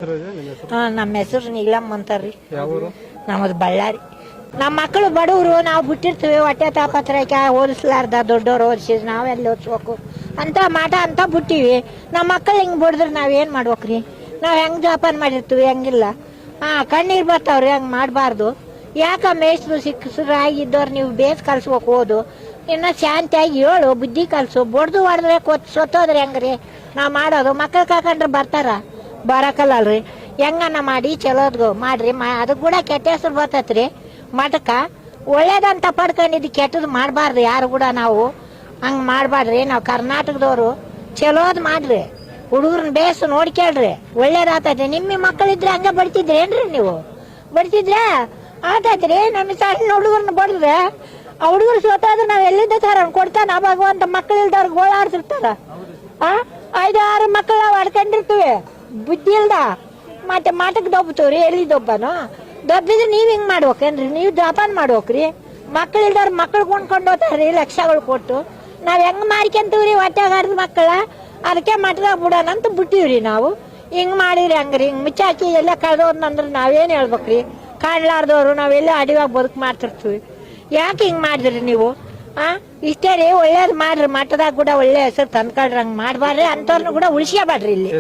ನಮ್ಮ ಹೆಸರು ನೀಲಮ್ಮ ಅಂತಾರ್ರಿ. ನಮ್ಮದು ಬಳ್ಳಾರಿ. ನಮ್ಮ ಮಕ್ಕಳು ಬಡವರು, ನಾವು ಬಿಟ್ಟಿರ್ತೀವಿ ಹೊಟ್ಟೆ ತಾಪತ್ರಕ್ಕೆ ಓದಿಸ್ಲಾರ್ದ ದೊಡ್ಡವ್ರು ಓದಿಸಿದ್ರು ನಾವೆಲ್ಲ ಓದಿಸ್ಬೇಕು ಅಂತ ಮಾಟ ಅಂತ ಬಿಟ್ಟಿವಿ. ನಮ್ಮ ಮಕ್ಕಳು ಹಿಂಗೆ ಬಿಡಿದ್ರೆ ನಾವೇನು ಮಾಡ್ಬೇಕ್ರಿ? ನಾವು ಹೆಂಗೆ ಜೋಪಾನ ಮಾಡಿರ್ತೀವಿ ಹೆಂಗಿಲ್ಲ. ಕಣ್ಣೀರು ಬರ್ತಾವ್ರಿ, ಹಂಗೆ ಮಾಡಬಾರ್ದು. ಯಾಕ ಮೇಷ್ಟ್ರು ಶಿಕ್ಷರು ಆಗಿದ್ದವ್ರು ನೀವು ಬೇಸ್ ಕಲ್ಸ್ಬೇಕು. ಓದು ಇನ್ನು ಶಾಂತಿಯಾಗಿ ಹೇಳು, ಬುದ್ಧಿ ಕಲಿಸು. ಬಡ್ದು ಹೊಡೆದ್ರೆ ಸೊತ್ತೋದ್ರೆ ಹೆಂಗ್ರಿ ನಾವು ಮಾಡೋದು? ಮಕ್ಕಳು ಕಾಕೊಂಡ್ರೆ ಬರ್ತಾರ? ಬರಕಲ್ಲಲ್ರಿ. ಹೆಂಗನ್ನ ಮಾಡಿ ಚಲೋದ್ಗು ಮಾಡ್ರಿ. ಅದಕ್ಕೆ ಕೂಡ ಕೆಟ್ಟ ಹೆಸರು ಬರ್ತೈತ್ರಿ ಮಠಕ್ಕ. ಒಳ್ಳೇದಂತ ಪಡ್ಕೊಂಡಿದ್ದು ಕೆಟ್ಟದ್ದು ಮಾಡಬಾರ್ದು ಯಾರು ಕೂಡ. ನಾವು ಹಂಗೆ ಮಾಡಬಾರ್ದ್ರಿ. ನಾವು ಕರ್ನಾಟಕದವರು ಚಲೋದ್ ಮಾಡ್ರಿ. ಹುಡುಗರನ್ನ ಬೇಸ್ ನೋಡ್ಕೇಳ್ರಿ, ಒಳ್ಳೇದಾಗ್ತೈತಿ. ನಿಮ್ಮ ಮಕ್ಕಳಿದ್ರೆ ಹಂಗೆ ಬಡ್ತಿದ್ರಿ ಏನ್ರಿ? ನೀವು ಬಡ್ತಿದ್ರೆ ಆತೈತ್ರಿ. ನಮ್ಮ ಸಣ್ಣ ಹುಡುಗರನ್ನ ಬಡಿದ್ರೆ ಆ ಹುಡುಗರು ಸೋತಾದ್ರೆ ನಾವು ಎಲ್ಲಿದ್ದ ಸರ್ ಕೊಡ್ತಾನ ಭಗವಂತ. ಮಕ್ಕಳು ಇಲ್ದವ್ರಿಗೆ ಗೋಳಾಡ್ತಿರ್ತಾರ. 5-6 ಮಕ್ಕಳು ನಾವು ಅಡ್ಕೊಂಡಿರ್ತೀವಿ ಬುದ್ಧಿ ಇಲ್ದ. ಮತ್ತೆ ಮಾಟಕ್ಕೆ ದೊಬ್ಬತೀವ್ರಿ. ಎಲ್ಲಿದ್ದೊಬ್ಬನು ದೊಬ್ಬಿದ್ರೆ ನೀವ್ ಹಿಂಗ್ ಮಾಡ್ಬೇಕೇನ್ರಿ? ನೀವು ಜೋಪಾನ ಮಾಡ್ಬೇಕ್ರಿ. ಮಕ್ಕಳು ಇಲ್ದವ್ರ ಮಕ್ಕಳು ಕೊಂಡ್ಕೊಂಡು ಹೋಗ್ತಾರ್ರಿ ಲಕ್ಷಗಳು ಕೊಟ್ಟು. ನಾವ್ ಹೆಂಗ್ ಮಾರ್ಕೊಂತೀವ್ರಿ ಹೊಟ್ಟೆಗಾರದ ಮಕ್ಕಳ? ಅದಕ್ಕೆ ಮಠದಾಗ ಬಿಡೋಣ ಅಂತ ಬಿಟ್ಟಿವ್ರಿ ನಾವು. ಹಿಂಗ್ ಮಾಡಿರಿ ಹಂಗ್ರಿ. ಹಿಂಗ್ ಮುಚ್ಚಾಕಿ ಎಲ್ಲ ಕಳ್ದೋದ್ನಂದ್ರೆ ನಾವೇನ್ ಹೇಳ್ಬೇಕ್ರಿ? ಕಾಣ್ಲಾರ್ದವ್ರು ನಾವೆಲ್ಲ ಅಡಿವಾಗ ಬದುಕು ಮಾಡ್ತಿರ್ತೀವಿ. ಯಾಕೆ ಹಿಂಗ್ ಮಾಡಿದ್ರಿ ನೀವು? ಇಷ್ಟೇ ರೀ. ಒಳ್ಳೇದ್ ಮಾಡ್ರಿ. ಮಠದಾಗ ಕೂಡ ಒಳ್ಳೆ ಹೆಸರು ತಂದ್ಕೊಳ್ರಿ. ಹಂಗ್ ಮಾಡ್ಬಾರ್ರಿ. ಅಂತವ್ರನ್ನ ಕೂಡ ಉಳಿಸ್ಕೋಬೇಡ್ರಿ ಇಲ್ಲಿ.